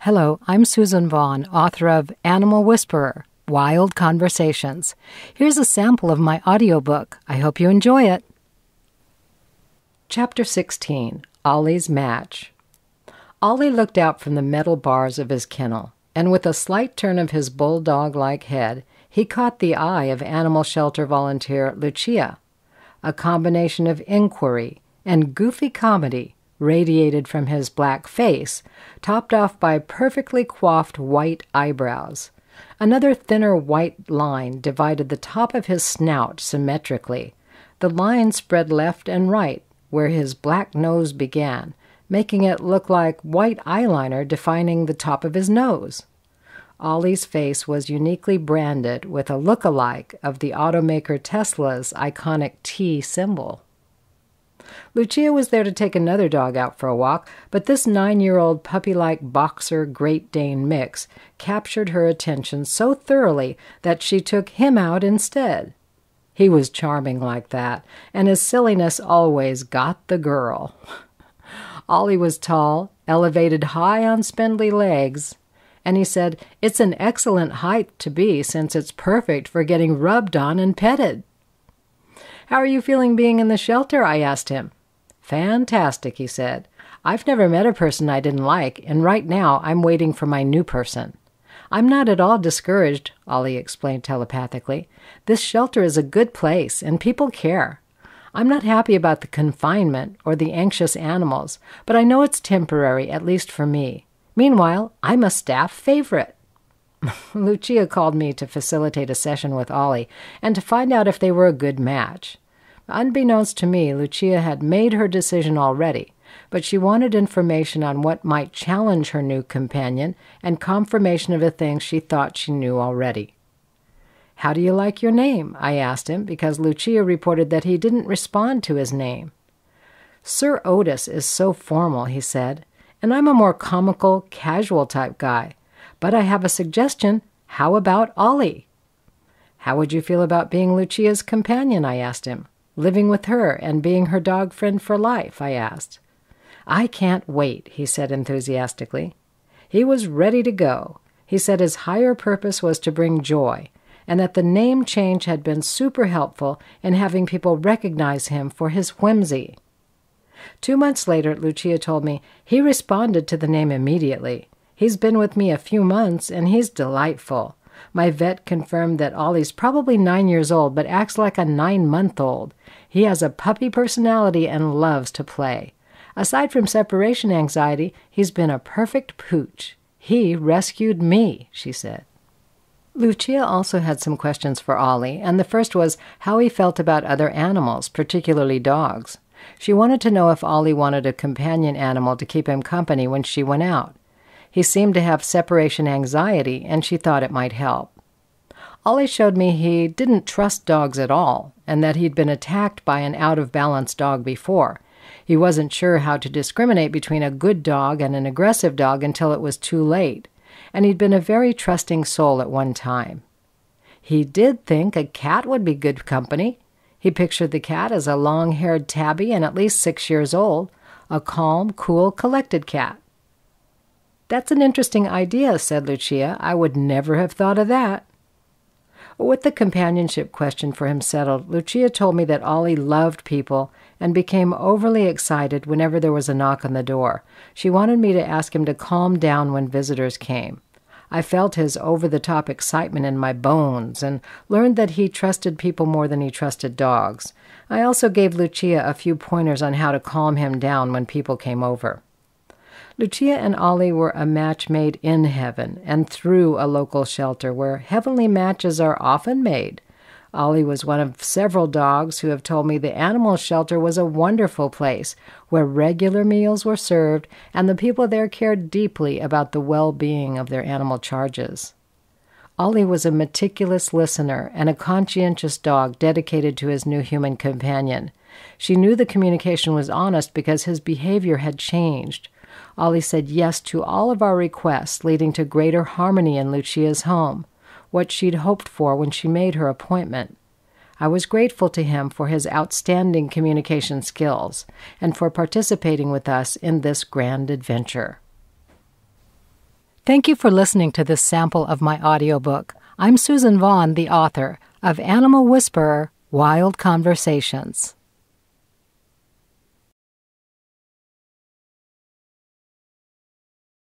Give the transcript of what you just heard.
Hello, I'm Suzan Vaughn, author of Animal Whisperer, Wild Conversations. Here's a sample of my audiobook. I hope you enjoy it. Chapter 16, Ollie's Match. Ollie looked out from the metal bars of his kennel, and with a slight turn of his bulldog-like head, he caught the eye of animal shelter volunteer Lucia. A combination of inquiry and goofy comedy radiated from his black face, topped off by perfectly coiffed white eyebrows. Another thinner white line divided the top of his snout symmetrically. The line spread left and right, where his black nose began, making it look like white eyeliner defining the top of his nose. Ollie's face was uniquely branded with a look-alike of the automaker Tesla's iconic T symbol. Lucia was there to take another dog out for a walk, but this 9-year-old puppy-like boxer Great Dane mix captured her attention so thoroughly that she took him out instead. He was charming like that, and his silliness always got the girl. Ollie was tall, elevated high on spindly legs, and he said, "It's an excellent height to be, since it's perfect for getting rubbed on and petted." "How are you feeling being in the shelter?" I asked him. "Fantastic," he said. "I've never met a person I didn't like, and right now I'm waiting for my new person." "I'm not at all discouraged," Ollie explained telepathically. "This shelter is a good place, and people care. I'm not happy about the confinement or the anxious animals, but I know it's temporary, at least for me. Meanwhile, I'm a staff favorite." Lucia called me to facilitate a session with Ollie and to find out if they were a good match. Unbeknownst to me, Lucia had made her decision already, but she wanted information on what might challenge her new companion and confirmation of the things she thought she knew already. "How do you like your name?" I asked him, because Lucia reported that he didn't respond to his name. "Sir Otis is so formal," he said, "and I'm a more comical, casual type guy. But I have a suggestion. How about Ollie?" "How would you feel about being Lucia's companion?" I asked him. "Living with her and being her dog friend for life?" I asked. "I can't wait," he said enthusiastically. He was ready to go. He said his higher purpose was to bring joy, and that the name change had been super helpful in having people recognize him for his whimsy. 2 months later, Lucia told me he responded to the name immediately. "He's been with me a few months, and he's delightful. My vet confirmed that Ollie's probably 9 years old, but acts like a 9-month-old. He has a puppy personality and loves to play. Aside from separation anxiety, he's been a perfect pooch. He rescued me," she said. Lucia also had some questions for Ollie, and the first was how he felt about other animals, particularly dogs. She wanted to know if Ollie wanted a companion animal to keep him company when she went out. He seemed to have separation anxiety, and she thought it might help. Ollie showed me he didn't trust dogs at all, and that he'd been attacked by an out-of-balance dog before. He wasn't sure how to discriminate between a good dog and an aggressive dog until it was too late, and he'd been a very trusting soul at one time. He did think a cat would be good company. He pictured the cat as a long-haired tabby and at least 6 years old, a calm, cool, collected cat. "That's an interesting idea," said Lucia. "I would never have thought of that." With the companionship question for him settled, Lucia told me that Ollie loved people and became overly excited whenever there was a knock on the door. She wanted me to ask him to calm down when visitors came. I felt his over-the-top excitement in my bones and learned that he trusted people more than he trusted dogs. I also gave Lucia a few pointers on how to calm him down when people came over. Lucia and Ollie were a match made in heaven and through a local shelter where heavenly matches are often made. Ollie was one of several dogs who have told me the animal shelter was a wonderful place where regular meals were served and the people there cared deeply about the well-being of their animal charges. Ollie was a meticulous listener and a conscientious dog dedicated to his new human companion. She knew the communication was honest because his behavior had changed. Ollie said yes to all of our requests, leading to greater harmony in Lucia's home, what she'd hoped for when she made her appointment. I was grateful to him for his outstanding communication skills and for participating with us in this grand adventure. Thank you for listening to this sample of my audiobook. I'm Suzan Vaughn, the author of Animal Whisperer, Wild Conversations.